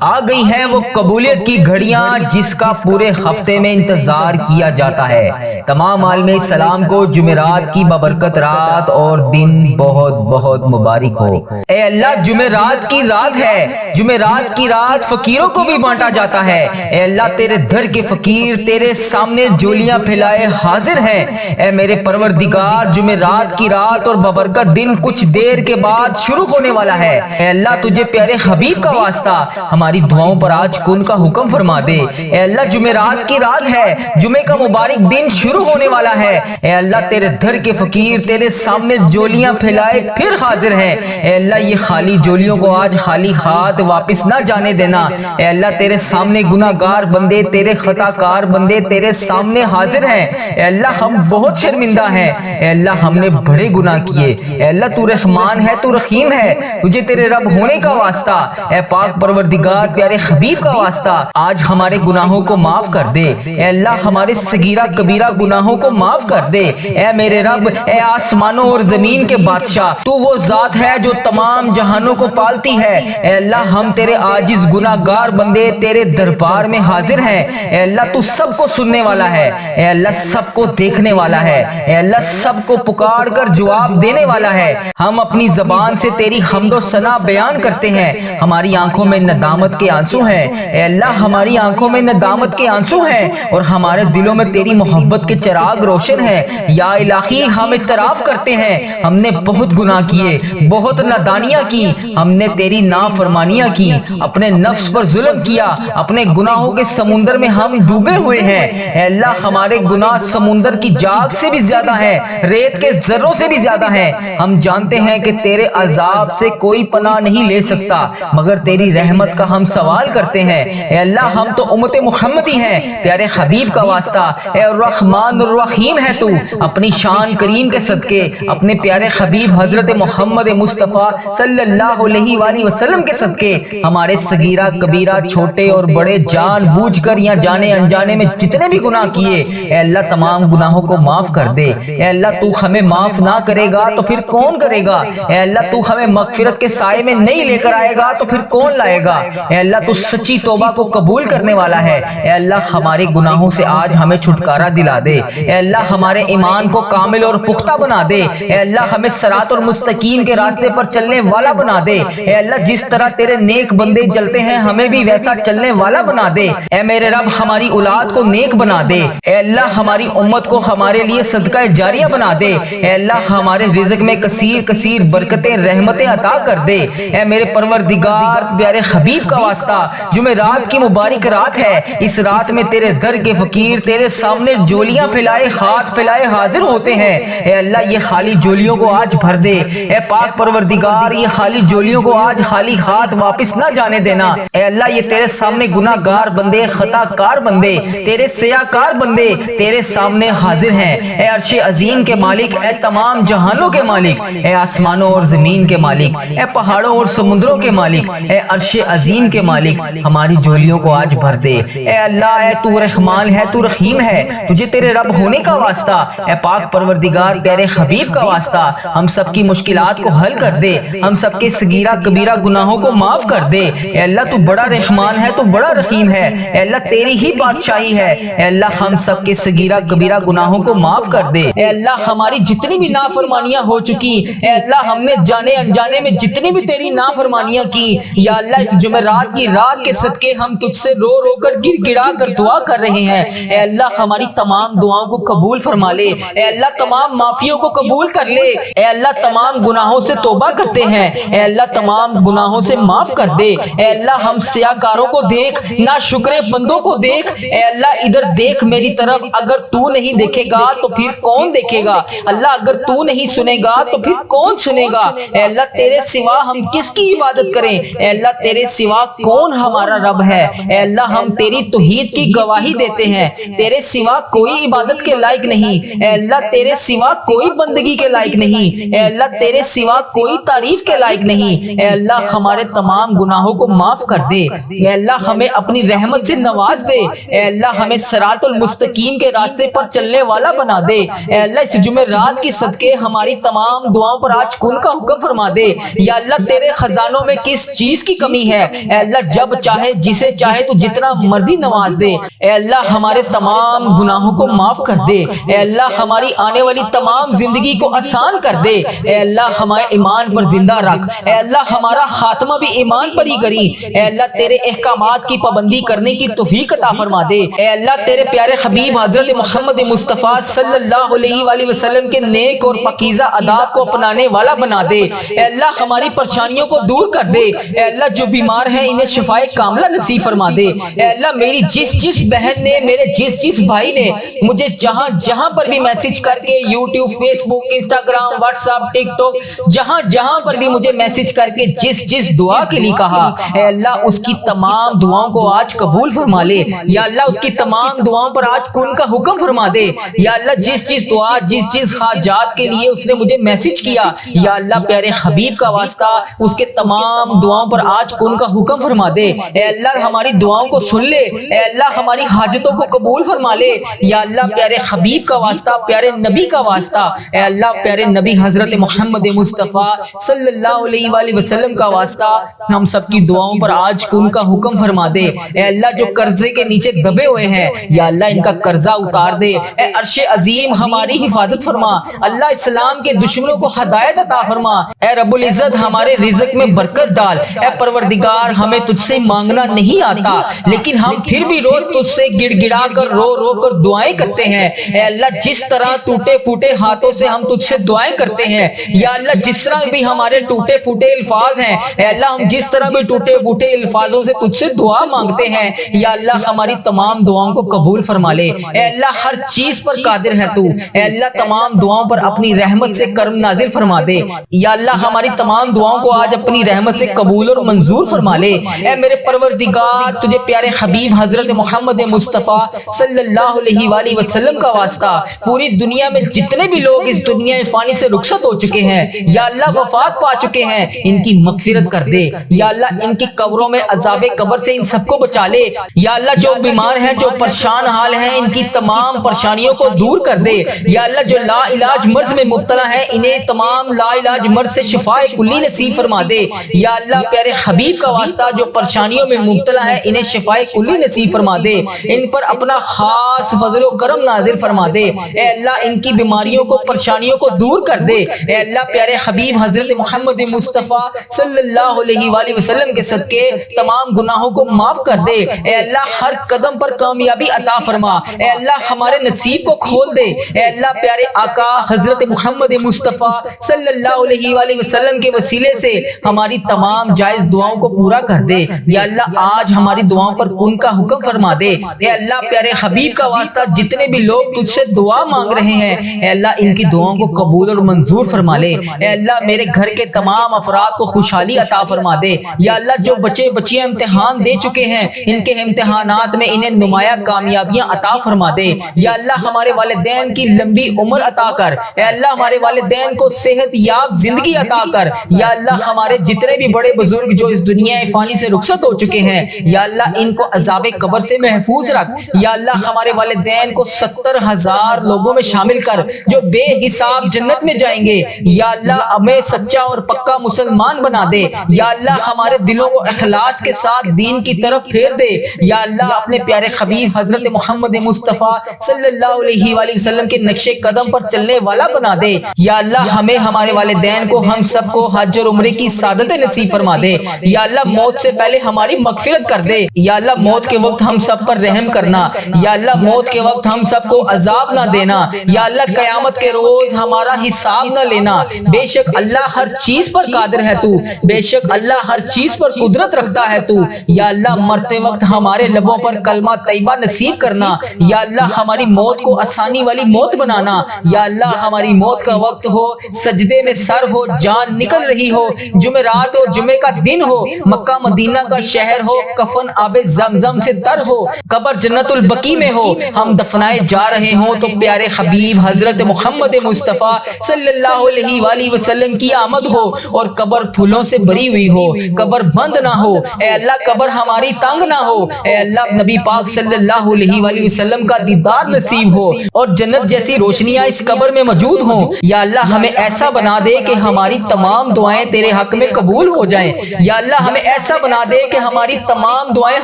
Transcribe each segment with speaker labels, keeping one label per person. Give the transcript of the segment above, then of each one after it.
Speaker 1: آ گئی ہیں وہ قبولیت کی گھڑیاں جس کا پورے ہفتے میں انتظار کیا جاتا ہے۔ تمام عالم اسلام کو جمعرات کی بابرکت رات اور دن بہت بہت مبارک ہو۔ اے اللہ، جمعرات کی رات ہے، جمعرات کی رات فقیروں کو بھی بانٹا جاتا ہے۔ اے اللہ، تیرے در کے فقیر تیرے سامنے جولیاں پھیلائے حاضر ہیں۔ اے میرے پروردگار، جمعرات کی رات اور بابرکت دن کچھ دیر کے بعد شروع ہونے والا ہے۔ اے اللہ، تجھے پیارے حبیب کا واسطہ ہماری دعاؤں پر آج کن کا حکم فرما دے۔ اے اللہ، جمعرات کی رات ہے، جمعے کا مبارک دن شروع ہونے والا ہے۔ اے اللہ، تیرے در کے فقیر تیرے سامنے جولیاں پھیلائے پھر حاضر ہیں۔ اے اللہ، یہ خالی جولیوں کو آج خالی ہاتھ واپس نہ جانے دینا۔ اے اللہ، تیرے سامنے گناہ گار بندے، تیرے خطا کار بندے تیرے سامنے حاضر ہیں۔ اے اللہ، ہم بہت شرمندہ ہیں۔ اے اللہ، ہم نے بڑے گناہ کیے۔ اے اللہ، تو رحمان ہے، تو رحیم ہے، تجھے تیرے رب ہونے کا واسطہ، اے پاک پروردگار پیارے حبیب کا واسطہ آج ہمارے گناہوں کو معاف کر دے۔ اے اللہ، ہمارے صغیرہ کبیرہ گناہوں کو معاف کر دے۔ اے میرے رب، اے آسمانوں اور زمین کے بادشاہ، تو وہ ذات ہے جو تمام جہانوں کو پالتی ہے۔ اے اللہ، ہم تیرے عاجز گناہ گار بندے تیرے دربار میں حاضر ہیں۔ اے اللہ، تو سب کو سننے والا ہے۔ اے اللہ، سب کو دیکھنے والا ہے۔ اے اللہ، سب کو پکار کر جواب دینے والا ہے۔ ہم اپنی زبان سے تیری حمد و ثنا بیان کرتے ہیں۔ ہماری آنکھوں میں ندامت کے آنسو ہیں۔ اے اللہ، ہماری آنکھوں میں ندامت کے آنسو ہیں اور ہمارے دلوں میں تیری محبت کے چراغ روشن ہیں۔ یا الہی، ہم اعتراف کرتے ہیں ہم نے بہت گناہ کیے، بہت نادانیاں کی، ہم نے تیری نافرمانیاں کی، اپنے نفس پر ظلم کیا، اپنے گناہوں کے سمندر میں ہم ڈوبے ہوئے ہیں۔ اے اللہ، ہمارے گناہ سمندر کی جاگ سے بھی زیادہ ہیں، ریت کے ذروں سے بھی زیادہ ہیں۔ ہم جانتے ہیں کہ تیرے عذاب سے کوئی پناہ نہیں لے سکتا، مگر تیری رحمت کا ہم سوال کرتے ہیں۔ اے اللہ، ہم تو امت محمدی ہیں، پیارے حبیب کا واسطہ، اے الرحمن الرحیم ہے تو، اپنی شان کریم کے صدقے، اپنے پیارے حبیب حضرت محمد مصطفیٰ صلی اللہ علیہ وآلہ وسلم کے صدقے ہمارے صغیرہ کبیرہ چھوٹے اور بڑے جان بوجھ کر یا جانے انجانے میں جتنے بھی گناہ کیے، اے اللہ تمام گناہوں کو معاف کر دے۔ اے اللہ، تو ہمیں معاف نہ کرے گا تو پھر کون کرے گا؟ اے اللہ، تو ہمیں مغفرت کے سائے میں نہیں لے کر آئے گا تو پھر کون لائے گا؟ اے اللہ، تو سچی توبہ کو قبول کرنے والا ہے۔ اے اللہ، ہمارے گناہوں سے آج ہمیں چھٹکارا دلا دے۔ اے اللہ، ہمارے ایمان کو کامل اور پختہ بنا دے۔ اے اللہ، ہمیں صراط المستقیم کے راستے پر چلنے والا بنا دے۔ اے اللہ، جس طرح تیرے نیک بندے چلتے ہیں ہمیں بھی ویسا چلنے والا بنا دے۔ اے میرے رب، ہماری اولاد کو نیک بنا دے۔ اے اللہ، ہماری امت کو ہمارے لیے صدقہ جاریہ بنا دے۔ اے اللہ، ہمارے رزق میں کثیر کثیر برکتیں رحمتیں عطا کر دے۔ اے میرے پروردگار پیارے حبیب کا واسطہ، جمعرات کی مبارک رات ہے، اس رات میں تیرے در کے فقیر تیرے سامنے جولیاں پھیلائے ہاتھ پھیلائے حاضر ہوتے ہیں۔ اے اللہ، یہ خالی جولیوں کو آج بھر دے۔ اے پاک پروردگار، یہ خالی جولیوں کو آج خالی ہاتھ واپس نہ جانے دینا۔ اے اللہ، یہ تیرے سامنے گناہ گار بندے، خطا کار بندے، تیرے سیاہ کار بندے تیرے سامنے حاضر ہیں۔ اے عرش عظیم کے مالک، اے تمام جہانوں کے مالک، اے آسمانوں اور زمین کے مالک، اے پہاڑوں اور سمندروں کے مالک، اے عرش عظیم کے مالک، ہماری جھولیوں کو آج بھر دے۔ اے اللہ، اے تو رحمان ہے، تو رحیم ہے، تجھے تیرے رب ہونے کا واسطہ، اے پاک پروردگار پیارے حبیب کا واسطہ ہم سب کی مشکلات کو حل کر دے، ہم سب کے صغیرہ کبیرہ گناہوں کو معاف کر دے۔ اے اللہ، تو بڑا رحمان ہے، تو بڑا رحیم ہے، اے اللہ تیری ہی بادشاہی ہے۔ اے اللہ، ہم سب کے صغیرہ کبیرہ گناہوں کو معاف کر دے۔ اے اللہ، ہماری جتنی بھی نافرمانیاں ہو چکی، اے اللہ ہم نے جانے انجانے میں جتنی بھی تیری نافرمانیاں کی، یا اللہ اس جمعرات کی رات کے صدقے ہم تجھ سے رو رو کر گر گڑا کر دعا کر رہے ہیں۔ اے اللہ، ہماری تمام دعاؤں کو قبول فرما لے۔ اے اللہ، تمام معافیوں کو قبول کر لے۔ اے اللہ، تمام گناہوں سے توبہ کرتے ہیں۔ اے اللہ، تمام گناہوں سے معاف کر دے۔ اے اللہ، ہم سیاہ کاروں کو دیکھ، ناشکرے بندوں کو دیکھ۔ اے اللہ، ادھر دیکھ میری طرف، اگر تو نہیں دیکھے گا تو پھر کون دیکھے گا؟ اللہ، اگر تو نہیں سنے گا تو پھر کون سنے گا؟ اے اللہ، تیرے سوا ہم کس کی عبادت کریں؟ اے اللہ، تیرے سوا کون ہمارا رب ہے؟ اے اللہ، ہم تیری توحید کی گواہی دیتے ہیں، تیرے سوا کوئی عبادت کے لائق نہیں۔ اے اللہ، تیرے سوا کوئی بندگی کے لائق نہیں۔ اے اللہ، تیرے سوا کوئی تعریف کے لائق نہیں۔ اے اللہ، ہمارے تمام گناہوں کو معاف کر دے۔ اے اللہ، ہمیں اپنی رحمت سے نواز دے۔ اے اللہ، ہمیں صراط المستقیم کے راستے پر چلنے والا بنا دے۔ اے اللہ، اس جمعرات کی صدقے ہماری تمام دعاؤں پر آج کن کا حکم فرما دے۔ یا اللہ، تیرے خزانوں میں کس چیز کی کمی ہے؟ اے اللہ جب چاہے جسے چاہے تو جتنا مرضی نواز دے، اے اللہ ہمارے تمام گناہوں کو معاف کر دے، اے اللہ ہماری آنے والی تمام زندگی کو آسان کر دے، اے اللہ ہمارے ایمان پر زندہ رکھ، اے اللہ ہمارا خاتمہ بھی ایمان پر ہی کری، اے اللہ تیرے احکامات کی پابندی کرنے کی توفیق عطا فرما دے، اے اللہ تیرے پیارے حبیب حضرت محمد مصطفیٰ صلی اللہ علیہ وآلہ وسلم کے نیک اور پاکیزہ آداب کو اپنانے والا بنا دے، اے اللہ ہماری پریشانیوں کو دور کر دے، اے اللہ جو بیمار ہیں انہیں شفائے کاملہ نصیب فرما دے، اے اللہ میری جس بہن نے، میرے جس بھائی نے مجھے جہاں پر بھی میسج کر کے یوٹیوب، فیس بک، انسٹاگرام، واٹس ایپ، ٹک ٹاک، جہاں پر بھی مجھے میسج کر کے جس دعا کے لیے کہا، اے اللہ اس کی تمام دعاؤں کو آج قبول فرما لے، یا اللہ اس کی تمام دعاؤں پر آج کن کا حکم فرما دے، یا اللہ جس دعا، جس حاجات کے لیے اس نے مجھے میسج کیا، یا اللہ پیارے حبیب کا واسطہ اس کے تمام دعاؤں پر آج کن کا حکم فرما دے، اے اللہ ہماری دعاؤں کو سن لے، اے اللہ ہماری حاجتوں کو قبول فرما لے، یا اللہ پیارے حبیب کا واسطہ، پیارے نبی کا واسطہ، اے اللہ پیارے نبی حضرت محمد مصطفیٰ صلی اللہ علیہ وآلہ وسلم کا واسطہ ہم سب کی دعاؤں پر آج ان کا حکم فرما دے، اے اللہ جو قرضے کے نیچے دبے ہوئے ہیں یا اللہ ان کا قرضہ اتار دے، اے عرش عظیم ہماری حفاظت فرما، اللہ اسلام کے دشمنوں کو ہدایت عطا فرما، اے رب العزت ہمارے رزق میں برکت ڈال، اے پروردگار ہمیں تجھ سے مانگنا نہیں آتا لیکن ہم پھر بھی روز تجھ سے گڑ گڑا کر رو کر دعائیں کرتے ہیں، اے اللہ جس طرح ٹوٹے پھوٹے ہاتھوں سے ہم تجھ سے دعائیں کرتے ہیں، یا اللہ جس طرح بھی ہمارے ٹوٹے پھوٹے الفاظ ہیں، اے اللہ ہم جس طرح بھی ٹوٹے پھوٹے الفاظوں سے تجھ سے دعا مانگتے ہیں، یا اللہ ہماری تمام دعاؤں کو قبول فرما لے، اے اللہ ہر چیز پر قادر ہے تو، اے اللہ تمام دعاؤں پر اپنی رحمت سے کرم نازل فرما دے، یا اللہ ہماری تمام دعاؤں کو آج اپنی رحمت سے قبول اور منظور فرما لے، اے میرے پروردگار تجھے پیارے حبیب حضرت محمد مصطفیٰ صلی اللہ علیہ وآلہ وسلم کا واسطہ پوری دنیا میں جتنے بھی لوگ اس دنیا فانی سے رخصت ہو چکے ہیں یا اللہ وفات پا چکے ہیں ان کی مغفرت کر دے، یا اللہ ان کی قبروں میں عذاب قبر سے ان سب کو بچا لے، یا اللہ جو بیمار ہیں جو پریشان حال ہیں ان کی تمام پریشانیوں کو دور کر دے، یا اللہ جو لا علاج مرض میں مبتلا ہیں انہیں تمام لا علاج مرض سے شفاء کلی نصیب فرما دے، یا اللہ پیارے حبیب کا واسطہ جو پریشانیوں میں مبتلا ہے انہیں شفاء کلی نصیب فرما دے، ان پر اپنا خاص فضل و کرم نازل فرما دے، اے اللہ ان کی بیماریوں کو پریشانیوں کو دور کر دے، اے اللہ پیارے حبیب حضرت محمد مصطفیٰ صلی اللہ علیہ وآلہ وسلم کے صدقے تمام گناہوں کو معاف کر دے، اے اللہ ہر قدم پر کامیابی عطا فرما، اے اللہ ہمارے نصیب کو کھول دے، اے اللہ پیارے آقا حضرت محمد مصطفیٰ صلی اللہ علیہ وآلہ وسلم کے وسیلے سے ہماری تمام جائز دعاؤں کو پورا کر دے، یا اللہ آج ہماری دعاؤں پر کن کا حکم فرما دے، اے اللہ پیارے حبیب کا واسطہ جتنے بھی لوگ تجھ سے دعا مانگ رہے ہیں اے اللہ ان کی دعاؤں کو قبول اور منظور فرما لے، اے اللہ میرے گھر کے تمام افراد کو خوشحالی عطا فرما دے، یا اللہ جو بچے بچیاں امتحان دے چکے ہیں ان کے امتحانات میں انہیں نمایاں کامیابیاں عطا فرما دے، یا اللہ ہمارے والدین کی لمبی عمر عطا کر، اے اللہ ہمارے والدین کو صحت یاب زندگی عطا کر، یا اللہ ہمارے جتنے بھی بڑے بزرگ جو اس دنیا فانی سے رخصت ہو چکے ہیں یا اللہ ان کو عذاب قبر سے محفوظ رکھ، یا اللہ ہمارے والدین کو 70,000 لوگوں میں شامل کر جو بے حساب جنت میں جائیں گے، یا اللہ ہمیں سچا اور پکا مسلمان بنا دے، یا اللہ ہمارے دلوں کو اخلاص کے ساتھ دین کی طرف پھیر دے، یا اللہ اپنے پیارے حبیب حضرت محمد مصطفیٰ صلی اللہ علیہ وآلہ وسلم کے نقش قدم پر چلنے والا بنا دے، یا اللہ ہمیں ہمارے والدین کو ہم سب کو حج اور عمرے کی سعادت نصیب فرما دے، یا اللہ موت سے پہلے ہماری مغفرت کر دے، یا اللہ موت کے وقت ہم سب پر رحم کرنا، یا اللہ موت کے وقت ہم سب کو عذاب نہ دینا، یا اللہ قیامت کے روز ہمارا حساب نہ لینا، بے شک اللہ ہر چیز پر قادر ہے تو، بے شک اللہ ہر چیز پر قدرت رکھتا ہے تو، یا اللہ مرتے وقت ہمارے لبوں پر کلمہ طیبہ نصیب کرنا، یا اللہ ہماری موت کو آسانی والی موت بنانا، یا اللہ ہماری موت کا وقت ہو سجدے میں سر ہو جان نکل رہی ہو، جمعرات ہو جمعے کا دن ہو، مکہ مدینہ کا شہر ہو، کفن آب زمزم سے تر ہو، قبر جنت البقیع میں ہو، ہم دفنائے جا رہے ہوں تو پیارے حبیب حضرت محمد مصطفیٰ صلی اللہ علیہ وآلہ وسلم کی آمد ہو اور قبر پھولوں سے بری ہوئی ہو، قبر بند نہ ہو، اے اللہ قبر ہماری تنگ نہ ہو، اے اللہ نبی پاک صلی اللہ علیہ وآلہ وسلم کا دیدار نصیب ہو اور جنت جیسی روشنیاں اس قبر میں موجود ہوں، یا اللہ ہمیں ایسا بنا دے کہ ہماری تمام دعائیں تیرے حق میں قبول ہو جائیں، یا اللہ ہمیں ایسا بنا دے کہ ہماری تمام دعائیں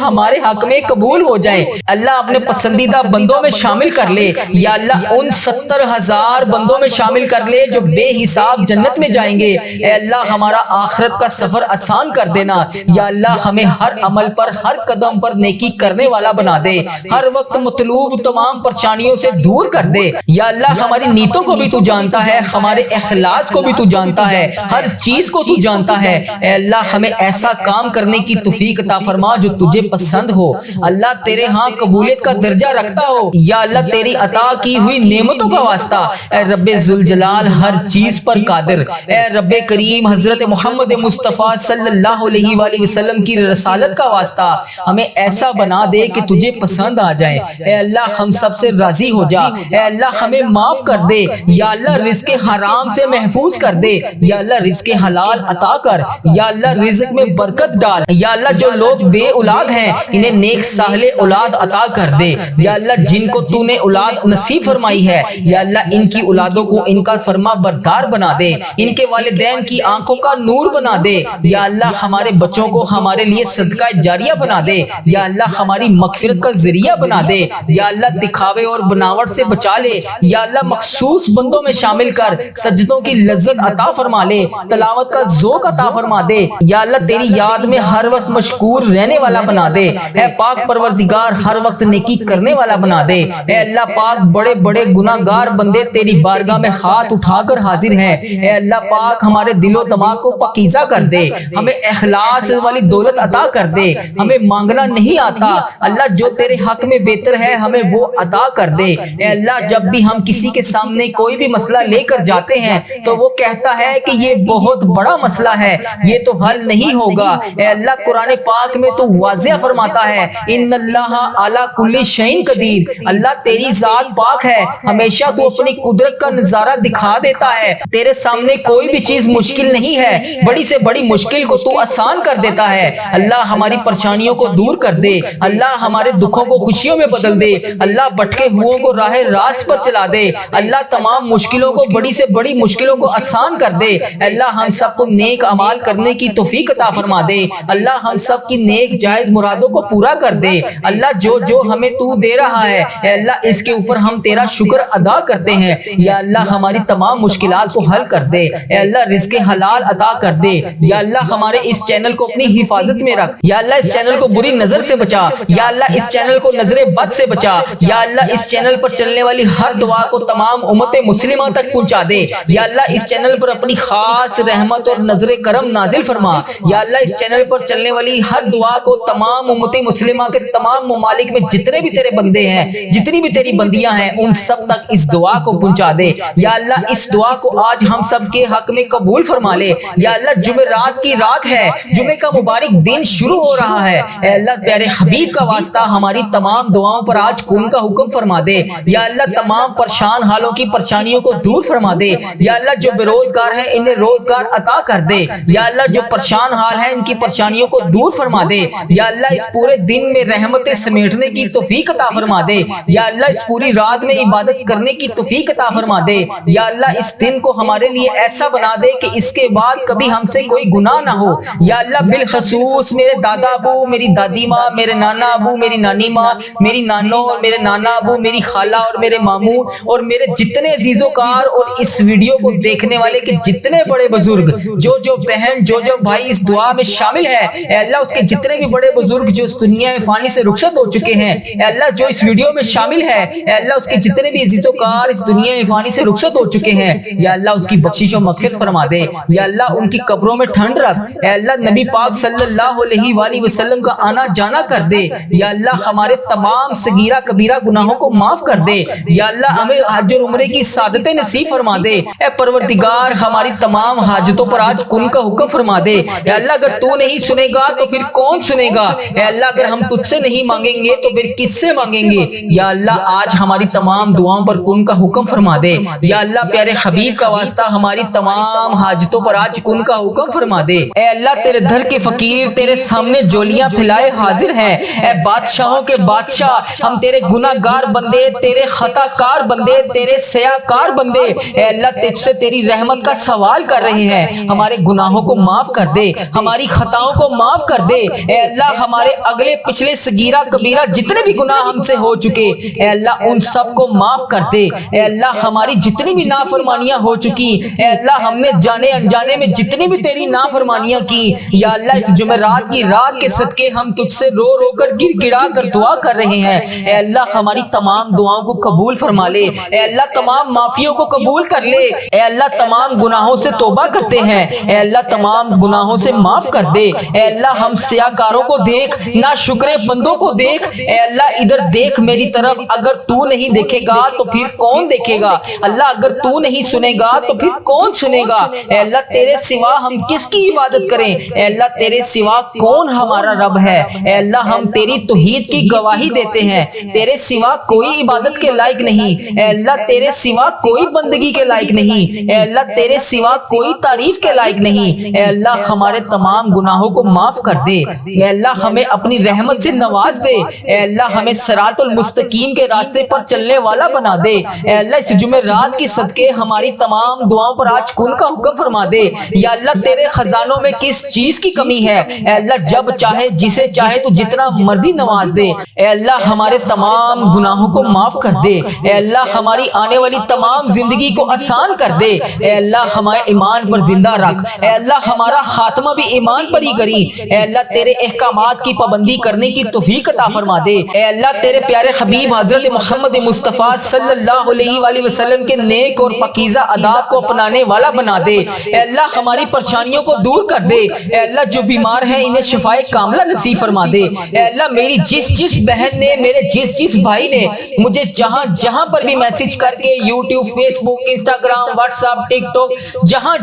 Speaker 1: ہمارے حق میں قبول ہو جائیں۔ اللہ اپنے پسندیدہ بندوں میں شامل کر لے، یا اللہ ان 70,000 بندوں میں شامل کر لے جو بے حساب جنت میں جائیں گے۔ اے اللہ ہمارا آخرت کا سفر آسان کر دینا، یا اللہ ہمیں ہر عمل پر ہر قدم پر نیکی کرنے والا بنا دے، ہر وقت مطلوب تمام پریشانیوں سے دور کر دے۔ یا اللہ ہماری نیتوں کو بھی تو جانتا ہے، ہمارے اخلاص کو بھی تو جانتا ہے، ہر چیز کو تو جانتا ہے۔ اے اللہ ہمیں ایسا کام کرنے کی توفیق عطا فرما جو تجھے پسند ہو، اللہ تیرے ہاں قبولیت کا درجہ رکھتا ہو۔ یا اللہ تیری عطا کی ہوئی نعمتوں کا واسطہ، اے رب ذوالجلال ہر چیز پر قادر، اے رب کریم حضرت محمد مصطفیٰ صلی اللہ علیہ وآلہ وسلم کی رسالت کا واسطہ ہمیں ایسا بنا دے کہ تجھے پسند آ جائے۔ اے اللہ ہم سب سے راضی ہو جا، اے اللہ ہمیں معاف کر دے، یا اللہ رزق حرام سے محفوظ کر دے، یا اللہ رزق حلال عطا کر، یا اللہ رزق میں برکت ڈال، یا اللہ جو لوگ بے اولاد ہیں انہیں نیک صالح اولاد عطا کر دے، یا اللہ جن کو تو نے اولاد نصیب فرمائی ہے یا اللہ ان کی اولادوں کو ان کا فرما بردار بنا دے، ان کے والدین کی آنکھوں کا نور بنا دے، یا اللہ ہمارے بچوں کو ہمارے لیے صدقہ جاریہ بنا دے، یا اللہ ہماری مغفرت کا ذریعہ بنا دے، یا اللہ دکھاوے اور بناوٹ سے بچا لے، یا اللہ مخصوص بندوں میں شامل کر سجدوں کی لذت عطا فرما لے، تلاوت کا ذوق عطا فرما دے، یا اللہ تیری یاد میں ہر وقت مشکور رہنے والا بنا دے، اے پاک پروردگار ہر وقت نیکی کرنے والا بنا دے۔ اے اللہ پاک بڑے بڑے گناہ گار بندے تیری بارگاہ میں ہاتھ اٹھا کر حاضر ہیں، اے اللہ پاک ہمارے دل و دماغ کو پاکیزہ کر دے، ہمیں اخلاص والی دولت عطا کر دے، ہمیں مانگنا نہیں آتا، اللہ جو تیرے حق میں بہتر ہے ہمیں وہ عطا کر دے۔ اے اللہ جب بھی ہم کسی کے سامنے کوئی بھی مسئلہ لے کر جاتے ہیں تو وہ کہتا ہے کہ یہ بہت بڑا مسئلہ ہے، یہ تو حل نہیں ہوگا، اے اللہ قرآن پاک میں تو واضح فرماتا ہے ان اللہ علی کل شیء قدیر، اللہ تیری ذات پاک ہے، ہمیشہ تو اپنی قدرت کا نظارہ دکھا دیتا ہے، تیرے سامنے کوئی بھی چیز مشکل نہیں ہے، بڑی سے بڑی مشکل کو تو آسان کر دیتا ہے۔ اللہ ہماری پریشانیوں کو دور کر دے، اللہ ہمارے دکھوں کو خوشیوں میں بدل دے، اللہ بھٹکے ہوئوں کو راہ راست پر چلا دے، اللہ تمام مشکلوں کو بڑی سے بڑی مشکلوں کو آسان کر دے، اللہ ہم سب کو نیک اعمال کرنے کی توفیق عطا فرما دے، اللہ ہم سب کی نیک جائز مرادوں کو پورا کر دے، اللہ جو جو ہمیں تو دے رہا ہے اے اللہ اس کے اوپر ہم تیرا شکر ادا کرتے ہیں، یا اللہ ہماری تمام مشکلات کو حل کر دے، اے اللہ رزق حلال عطا کر دے، یا اللہ ہمارے اس چینل کو اپنی حفاظت میں رکھ، یا اللہ اس چینل کو بری نظر سے بچا، یا اللہ اس چینل کو نظر بد سے بچا، یا اللہ اس چینل پر چلنے والی ہر دعا کو تمام امت مسلمہ تک پہنچا دے، یا اللہ اس چینل پر اپنی خاص رحمت اور نظر کرم نازل فرما، یا اللہ اس چینل پر چلنے والی ہر دعا کو تمام امت مسلمہ کے تمام ممالک میں جتنے بھی تیرے بندے ہیں، جتنی بھی تیری بندیاں ہیں ان سب تک اس دعا کو پہنچا دے، یا اللہ اس دعا کو آج ہم سب کے حق میں قبول فرما لے، یا اللہ جمعرات کی رات ہے، جمعے کا مبارک دن شروع ہو رہا ہے، اے اللہ پیارے حبیب کا واسطہ ہماری تمام دعاؤں پر آج کن کا حکم فرما دے، یا اللہ تمام پریشان حالوں کی پریشانیوں کو دور فرما دے، یا اللہ جو بے روزگار ہیں انہیں روزگار عطا کر دے، یا اللہ جو پریشان حال ہیں ان کی پریشانیوں کو دور فرما دے، یا اللہ اس پورے دن میں رحمتیں سمیٹنے کی توفیق عطا فرما دے، یا اللہ اس پوری رات میں عبادت کرنے کی توفیق عطا فرما دے، یا اللہ اس دن کو ہمارے لیے ایسا بنا دے کہ اس کے بعد کبھی ہم سے کوئی گناہ نہ ہو، یا اللہ بالخصوص میرے دادا ابو، میری دادی ماں، میرے نانا ابو، میری نانی ماں، میری نانو اور میرے نانا ابو، میری خالہ اور میرے ماموں اور میرے جتنے عزیز و کار اور اس ویڈیو کو دیکھنے والے کے جتنے بڑے بزرگ، جو بہن جو بھائی اس دعا میں شامل ہے، اے اللہ اس کے جتنے بھی بڑے بزرگ جو اس دنیا فانی سے رخصت ہو چکے ہیں، اے اللہ جو اس ویڈیو میں شامل ہے، اے اللہ اس کے جتنے بھی عزیز و کار اس دنیا فانی سے رخصت ہو چکے ہیں، یا اللہ اس کی بخشش و مغفرت فرما دے، یا اللہ ان کی قبروں میں ٹھنڈ رکھ، اے اللہ نبی پاک صلی اللہ علیہ وآلہ وسلم کا آنا جانا کر دے، یا اللہ ہمارے تمام صغیرہ کبیرہ گناہوں کو معاف کر دے، یا اللہ ہمیں حج اور عمرے کی سعادتیں نصیب فرما دے، اے پروردگار ہماری تمام حاجتوں پر آج کن کا حکم فرما دے، یا اللہ اگر تو نہیں سنے گا تو پھر کون سنے گا، اے اللہ اگر ہم تجھ سے نہیں مانگیں گے تو پھر کس سے مانگیں گے، یا اللہ آج ہماری تمام دعاؤں پر کن کا حکم فرما دے، یا اللہ پیارے حبیب کا واسطہ ہماری تمام حاجتوں پر آج کن کا حکم فرما دے، اے اللہ تیرے در کے فقیر تیرے سامنے جولیاں پھیلائے حاضر ہیں، اے بادشاہوں کے بادشاہ ہم تیرے گناہ گار بندے، تیرے خطا کار بندے، تیرے سیاہ کار بندے، اے اللہ تجھ سے تیری رحمت کا سوال کر رہے ہیں، ہمارے گناہوں کو معاف کر دے، ہماری خطاؤں کو معاف کر دے۔ اے اللہ ہمارے اگلے پچھلے صغیرہ کبیرہ جتنے بھی گناہ ہم سے ہو چکے اے اللہ ان سب کو معاف کر دے۔ اے اللہ ہماری جتنی بھی نافرمانیاں ہو چکی اے اللہ ہم نے جانے انجانے میں جتنی بھی تیری نافرمانیاں کی یا اللہ اس جمعرات کی رات کے صدقے ہم تجھ سے رو رو کر گر گڑا کر دعا کر رہے ہیں۔ اے اللہ ہماری تمام دعاؤں کو قبول فرما لے۔ اے اللہ تمام معافیوں کو قبول کر لے۔ اے اللہ تمام گناہوں سے توبہ کرتے ہیں۔ اے اللہ تمام گناہوں سے معاف کر دے۔ اے اللہ ہم سیاکاروں کو دیکھ، ناشکرے بندوں کو دیکھ۔ اے اللہ ادھر دیکھ میری طرف، اگر تو نہیں دیکھے گا تو پھر کون دیکھے گا؟ اللہ اگر تو نہیں سنے گا تو پھر کون سنے گا؟ اے اللہ تیرے سوا ہم کس کی عبادت کریں؟ اے اللہ تیرے سوا کون ہمارا رب ہے؟ اے اللہ ہم تیری توحید کی گواہی دیتے ہیں، تیرے سوا کوئی عبادت کے لائق نہیں۔ اے اللہ تیرے سوا کوئی بندگی کے لائق نہیں۔ اے اللہ تیرے سوا کوئی تعریف کے لائق نہیں۔ اے اللہ ہمارے تمام گناہوں کو معاف کر دے۔ اے اللہ ہمیں اپنی رحمت سے نواز دے۔ اے اللہ ہمیں صراط المستقیم کے راستے پر چلنے والا بنا دے۔ اے اللہ اس جمعرات کی صدقے ہماری تمام دعاؤں پر آج کن کا حکم فرما دے۔ یا اللہ تیرے خزانوں میں کس چیز کی کمی ہے؟ اے اللہ جب چاہے جسے چاہے تو جتنا مرضی نواز دے۔ اے اللہ ہمارے تمام گناہوں کو معاف کر دے۔ اے اللہ ہماری آنے والی تمام زندگی کو آسان کر دے۔ اے اللہ ہمارے ایمان پر زندہ رکھ۔ اے اللہ ہمارا خاتمہ بھی ایمان پر ہی کری۔ اے اللہ تیرے احکامات کی پابندی کرنے کی توفیق عطا فرما دے۔ اے اللہ تیرے پیارے حبیب حضرت محمد مصطفیٰ صلی اللہ علیہ وآلہ وسلم کے نیک اور پاکیزہ آداب کو اپنانے والا بنا دے۔ اے اللہ ہماری پریشانیوں کو دور کر دے۔ اے اللہ جو بیمار ہیں انہیں شفائے کاملہ نصیب فرما دے۔ اے اللہ میری جس بہن نے، میرے جس بھائی نے مجھے جہاں پر بھی میسج کر کے یوٹیوب، فیس بک، انسٹاگرام، واٹس ایپ، ٹک ٹاک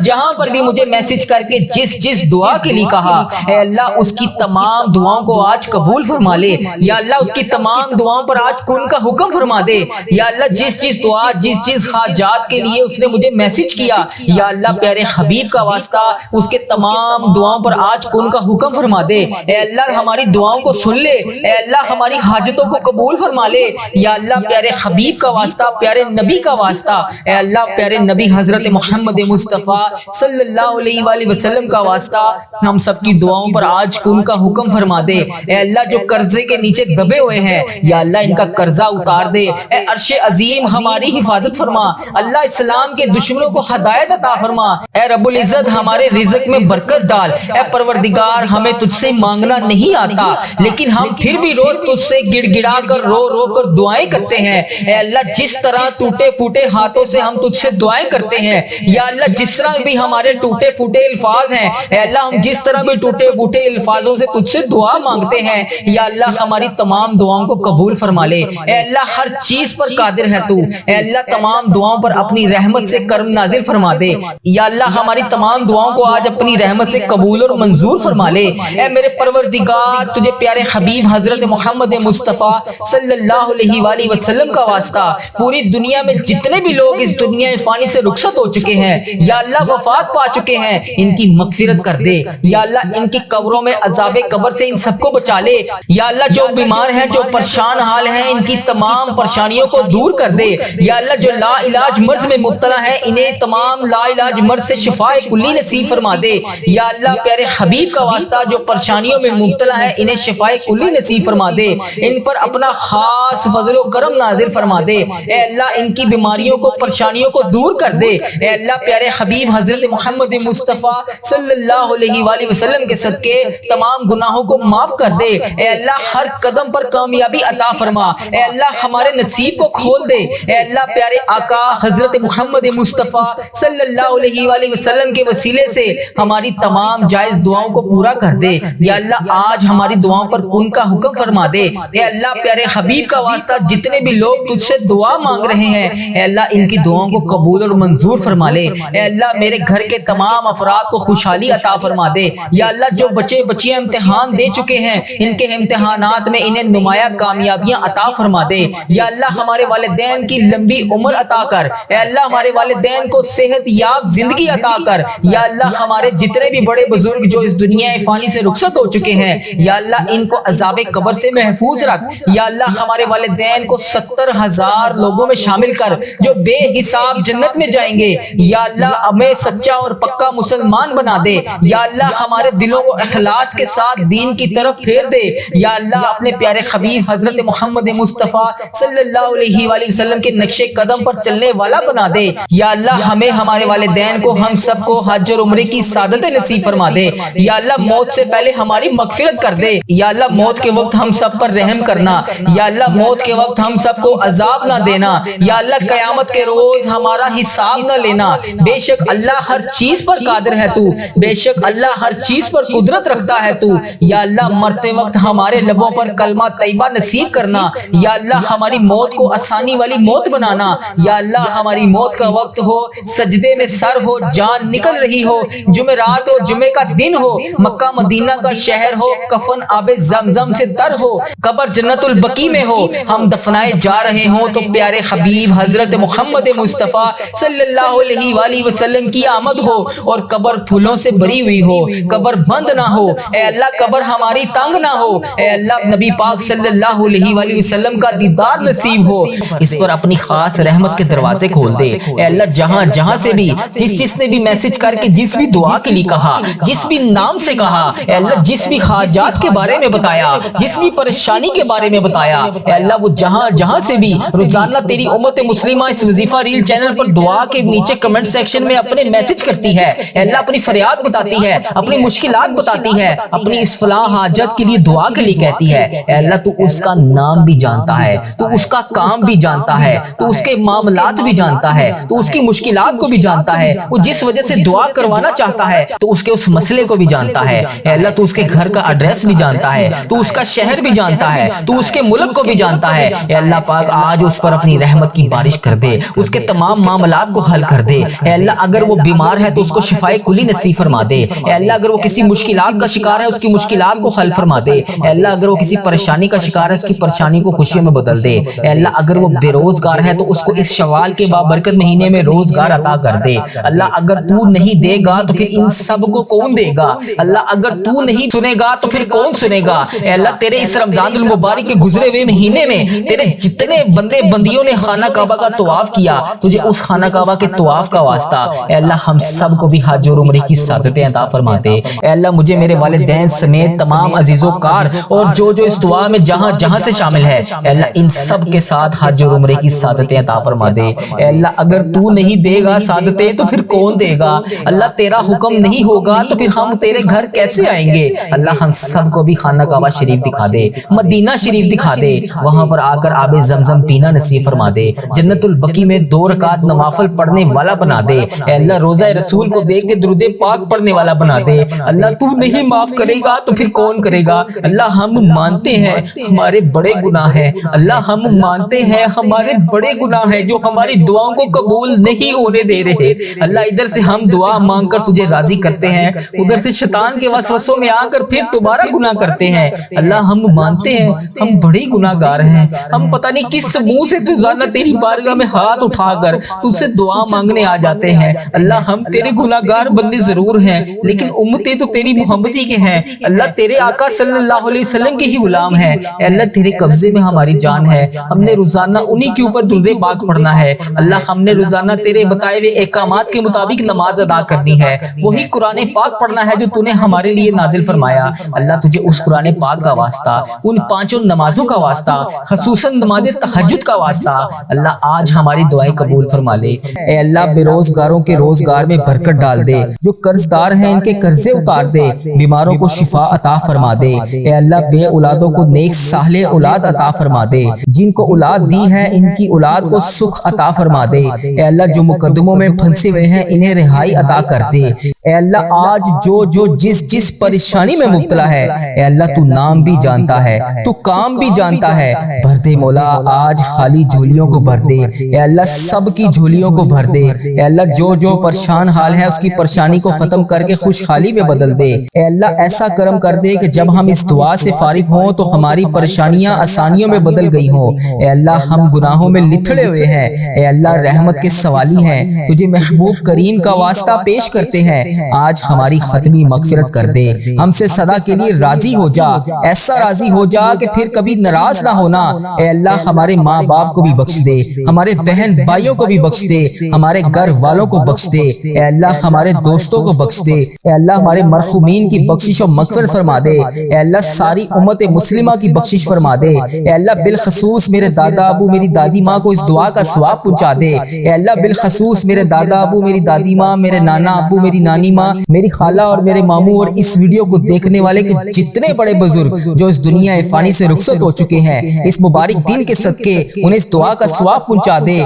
Speaker 1: جہاں پر بھی مجھے میسج کر کے جس دعا کے لیے کہا اے اللہ اس کی تمام دعاؤں کو آج قبول فرما لے۔ یا اللہ اس کی تمام دعاؤں پر آج کن کا حکم فرما دے۔ یا اللہ جس دعا جس حاجات کے لیے اس نے مجھے میسج کیا یا اللہ پیارے حبیب کا واسطہ اس کے تمام دعاؤں پر آج کن کا حکم فرما دے۔ اے اللہ ہماری دعاؤں کو سن لے۔ اے اللہ ہماری حاجتوں کو قبول فرما لے۔ یا اللہ پیارے حبیب کا واسطہ، پیارے نبی کا واسطہ، اے اللہ پیارے نبی حضرت محمد مصطفیٰ صلی اللہ علیہ وآلہ وسلم کا واسطہ ہم سب کی دعاؤں پر آج کن کا حکم فرما دے۔ اے اللہ جو قرضے کے نیچے دبے ہوئے ہیں یا اللہ ان کا قرضہ اتار دے۔ اے عرش عظیم ہماری حفاظت فرما۔ اللہ اسلام کے دشمنوں کو ہدایت عطا فرما۔ اے رب العزت ہمارے رزق میں برکت ڈال۔ اے پروردگار ہمیں تجھ سے مانگنا نہیں آتا لیکن ہم پھر بھی روز تجھ سے گڑ گڑا کر رو کر دعائیں کرتے ہیں۔ اے اللہ جس طرح ٹوٹے پھوٹے ہاتھوں سے ہم تجھ سے دعائیں کرتے ہیں یا اللہ جس طرح بھی ہمارے ٹوٹے پھوٹے الفاظ ہیں اے اللہ ہم جس طرح بھی ٹوٹے پھوٹے الفاظوں سے تجھ سے دعا مانگتے ہیں یا اللہ ہماری تمام دعاؤں کو قبول فرما لے۔ اے اللہ ہر چیز پر قادر ہے تو۔ اے اللہ تمام دعاؤں پر اپنی رحمت سے کرم نازل فرما دے۔ یا اللہ ہماری تمام دعاؤں کو آج اپنی رحمت سے قبول اور منظور فرما لے۔ اے میرے پروردگار تجھے پیارے حبیب حضرت محمد مصطفیٰ صلی اللہ علیہ وآلہ وسلم کا واسطہ پوری دنیا میں جتنے بھی لوگ اس دنیا فانی سے رخصت ہو چکے ہیں یا اللہ وفات پا چکے ہیں ان کی مغفرت کر دے۔ یا اللہ ان کی قبروں میں عذاب قبر سے ان سب کو بچا لے۔ یا اللہ جو بیمار ہیں جو پریشان حال ہیں ان کی تمام پریشانیوں کو دور کر دے۔ یا اللہ جو لا علاج مرض میں مبتلا ہیں انہیں تمام لا علاج مرض سے شفاء کلی نصیب فرما دے۔ یا اللہ پیارے حبیب کا واسطہ جو پریشانیوں میں مبتلا ہیں انہیں شفاء کلی نصیب فرما دے۔ ان پر اپنا خاص فضل و کرم نازل فرما دے۔ اے اللہ ان کی بیماریوں کو پریشانیوں کو دور کر دے۔ اے اللہ پیارے حبیب حضرت محمد مصطفیٰ صلی اللہ علیہ وآلہ وسلم کے صدقے تمام گناہوں کو معاف کر دے۔ اے اللہ ہر قدم پر کامیابی عطا فرما۔ اے اللہ ہمارے نصیب کو کھول دے۔ اے اللہ پیارے آقا حضرت محمد مصطفیٰ صلی اللہ علیہ وآلہ وسلم کے وسیلے سے ہماری تمام جائز دعاؤں کو پورا کر دے۔ یا اللہ آج ہماری دعاؤں پر کن کا حکم فرما دے۔ اے اللہ پیارے حبیب کا واسطہ جتنے بھی لوگ تجھ سے دعا مانگ رہے ہیں اے اللہ ان کی دعاؤں کو قبول اور منظور فرما لے۔ اے اللہ میرے گھر کے تمام افراد کو خوشحالی عطا فرما دے۔ یا اللہ جو بچے بچیاں امتحان دے چکے ہیں ان کے امتحانات میں انہیں نمایاں کامیابیاں عطا فرما دے۔ یا اللہ ہمارے والدین کی لمبی عمر عطا کر۔ اے اللہ ہمارے والدین کو صحت یاب زندگی عطا کر۔ یا اللہ ہمارے جتنے بھی بڑے بزرگ جو اس دنیا فانی سے رخصت ہو چکے ہیں یا اللہ ان کو عذاب قبر سے محفوظ رکھ۔ یا اللہ ہمارے والدین کو 70,000 لوگوں میں شامل کر جو بے حساب جنت میں جائیں گے۔ یا اللہ ہمیں سچا اور پکا مسلمان بنا دے۔ یا اللہ اللہ ہمارے دلوں کو اخلاص کے ساتھ دین کی طرف پھیر دے، یا اللہ اپنے پیارے حبیب حضرت محمد مصطفیٰ صلی اللہ علیہ وآلہ وسلم کے نقش قدم پر چلنے والا بنا دے، یا اللہ ہمیں، ہمارے والدین کو، ہم سب کو حج اور عمرے کی سعادت نصیب فرما دے، یا اللہ موت سے پہلے ہماری مغفرت کر دے، یا اللہ موت کے وقت ہم سب پر رحم کرنا، یا اللہ موت کے وقت ہم سب کو عذاب نہ دینا، یا اللہ قیامت کے روز ہمارا حساب نہ لینا، بے شک اللہ ہر چیز پر قادر ہے تو، بے شک اللہ ہر چیز پر قدرت رکھتا ہے تو، یا اللہ مرتے وقت ہمارے لبوں پر کلمہ طیبہ نصیب کرنا، یا اللہ ہماری موت کو آسانی والی موت بنانا، یا اللہ ہماری موت کا وقت ہو، سجدے میں سر ہو، جان نکل رہی ہو، جمعرات ہو، جمعے کا دن ہو، مکہ مدینہ کا شہر ہو، کفن آب زمزم سے تر ہو، قبر جنت البقیع میں ہو، ہم دفنائے جا رہے ہوں تو پیارے حبیب حضرت محمد مصطفیٰ صلی اللہ علیہ وآلہ وسلم کی آمد ہو، اور قبر پھولوں سے بری ہوئی ہو، قبر بند نہ ہو، اے اللہ قبر ہماری تنگ نہ ہو، اے اللہ نبی پاک صلی اللہ علیہ وآلہ وسلم کا دیدار نصیب ہو، اس پر اپنی خاص رحمت کے دروازے کھول دے، اے اللہ جہاں جہاں سے بھی جس نے بھی میسج کر کے جس بھی دعا کے لیے کہا، جس بھی نام سے کہا، اے اللہ جس بھی حاجات کے بارے میں بتایا، جس بھی پریشانی کے بارے میں بتایا، اے اللہ وہ جہاں جہاں سے بھی روزانہ تیری امت مسلمہ اس وظیفہ ریل چینل پر دعا کے نیچے کمنٹ سیکشن میں اپنے میسج کرتی ہے، اے اللہ اپنی فریاد بتاتی ہے، اپنی مشکلات بتاتی ہے، اپنی اس فلاں حاجت کے لیے دعا کے لیے کہتی ہے، اے اللہ تو اس کا نام بھی جانتا ہے، تو اس کا کام بھی جانتا ہے، تو اس کے معاملات بھی جانتا ہے، تو اس کی مشکلات کو بھی جانتا ہے، وہ جس وجہ سے دعا کروانا چاہتا ہے تو اس کے اس مسئلے کو بھی جانتا ہے، اے اللہ تو اس کے گھر کا ایڈریس بھی جانتا ہے، تو اس کا شہر بھی جانتا ہے، تو اس کے ملک کو بھی جانتا ہے، اے اللہ پاک آج اس پر اپنی رحمت کی بارش کر دے، اس کے تمام معاملات کو حل کر دے، اے اللہ اگر وہ بیمار ہے تو اس کو شفائے کلی نصیب فرما دے، اے اللہ اگر وہ کسی مشکلات کا شکار ہے اس کی مشکلات کو حل فرما دے، اے اللہ اگر وہ کسی پریشانی کا شکار ہے اس کی پریشانی کو خوشیوں میں بدل دے، اے اللہ اگر وہ بے روزگار ہے تو اس کو اس شوال کے بابرکت مہینے میں روزگار عطا کر دے، اللہ اگر تو نہیں دے گا تو پھر ان سب کو کون دے گا، اللہ اگر تو نہیں سنے گا تو پھر کون سنے گا، اے اللہ تیرے اس رمضان المبارک کے گزرے ہوئے مہینے میں تیرے جتنے بندے بندیوں نے خانہ کعبہ کا طواف کیا، تجھے اس خانہ کعبہ کے طواف کا واسطہ، اے اللہ ہم سب کو بھی حج اور عمرے کی سعادتیں عطا فرما دے، اے اللہ مجھے میرے والدین سمیت تمام عزیز و کار اور جو اس دعا میں جہاں جہاں سے شامل ہے، اے اللہ ان سب کے ساتھ حج اور عمرے کی سعادتیں عطا فرما دے، اے اللہ اگر تو نہیں دے گا سعادتیں تو پھر کون دے گا، اللہ تیرا حکم نہیں ہوگا تو پھر ہم تیرے گھر کیسے آئیں گے، اللہ ہم سب کو بھی خانہ کعبہ شریف دکھا دے، مدینہ شریف دکھا دے، وہاں پر آ کر آب زمزم پینا نصیب فرما دے، جنت البقیع میں 2 رکعت نوافل پڑھنے والا بنا دے، اے اللہ روضہ رسول کو دیکھ کے درود پاک پڑھنے والا بنا دے، اللہ تو نہیں معاف کرے گا تو پھر کون کرے گا، اللہ ہم مانتے ہیں ہمارے بڑے گناہ ہیں، اللہ ہم مانتے ہیں ہمارے بڑے گناہ ہیں جو ہماری دعاؤں کو قبول نہیں ہونے دے رہے، اللہ ادھر سے ہم دعا مانگ کر تجھے راضی کرتے ہیں، ادھر سے شیطان کے وسوسوں میں آ کر پھر دوبارہ گناہ کرتے ہیں، اللہ ہم مانتے ہیں ہم بڑے گناہ گار ہیں، ہم پتہ نہیں کس منہ سے روزانہ تیری بارگاہ میں ہاتھ اٹھا کر تجھ سے دعا مانگنے آ جاتے ہیں، اللہ ہم تیرے گناہ گار بندے ضرور ہیں لیکن امتیں تو تیری محمدی کے ہیں، اللہ تیرے آقا صلی اللہ علیہ وسلم کے ہی غلام ہیں، اے اللہ تیرے قبضے میں ہماری جان ہے، ہم نے روزانہ انہی کے اوپر درود پاک پڑھنا ہے، اللہ ہم نے روزانہ تیرے بتائے ہوئے احکامات کے مطابق نماز ادا کرنی ہے، وہی قرآن پاک پڑھنا ہے جو تو نے ہمارے لیے نازل فرمایا، اللہ تجھے اس قرآن پاک کا واسطہ، ان 5 نمازوں کا واسطہ، خصوصاً نماز تہجد کا واسطہ، اللہ آج ہماری دعائیں قبول فرما لے، اے اللہ بے روزگاروں کے روزگار میں برکت ڈال دے، جو قرض دار ہیں ان کے قرضے اتار دے، بیماروں کو شفا عطا فرما دے، اے اللہ بے اولادوں کو نیک صالح اولاد عطا فرما دے، جن کو اولاد دی ہے ان کی اولاد کو سکھ عطا فرما دے، اے اللہ جو مقدموں میں پھنسے ہوئے ہیں انہیں رہائی عطا کر دے، اے اللہ آج جو جس پریشانی میں مبتلا ہے، اے اللہ تو نام بھی جانتا ہے، تو کام بھی جانتا ہے، بھر دے مولا آج خالی جھولیوں کو بھر دے، اے اللہ سب کی جھولیوں کو بھر دے، اے اللہ جو پریشان حال ہے اس کی پریشانی کو ختم کر کے خوشحالی میں بدل دے، اے اللہ ایسا کرم کر دے کہ جب ہم اس دعا سے فارغ ہوں تو ہماری پریشانیاں آسانیوں میں بدل گئی ہوں، اے اللہ ہم گناہوں میں لتھڑے ہوئے ہیں، اے اللہ رحمت کے سوالی ہیں، تجھے محبوب کریم کا واسطہ پیش کرتے ہیں، آج ہماری ختمی مغفرت کر دے، ہم سے سدا کے لیے راضی ہو جا، ایسا راضی ہو جا کہ پھر کبھی ناراض نہ ہونا۔ اے اللہ ہمارے ماں باپ کو بھی بخش دے، ہمارے بہن بھائیوں کو بھی بخش دے، ہمارے گھر والوں کو بخش دے، اے اللہ ہمارے دوستوں کو بخش دے، اے اللہ ہمارے مرحومین کی بخشش و مغفرت فرما دے، اے اللہ ساری امت مسلمہ کی بخشش فرما دے، اے اللہ بالخصوص میرے دادا ابو میری دادی ماں کو اس دعا کا ثواب پہنچا دے، اے اللہ بالخصوص میرے دادا ابو میری دادی ماں، میرے نانا ابو میری نانی ماں، میری خالہ اور میرے ماموں اور اس ویڈیو کو دیکھنے والے کے جتنے بڑے بزرگ جو اس دنیا فانی سے رخصت ہو چکے ہیں، اس مبارک دن کے صدقے انہیں اس دعا کا ثواب پہنچا دے۔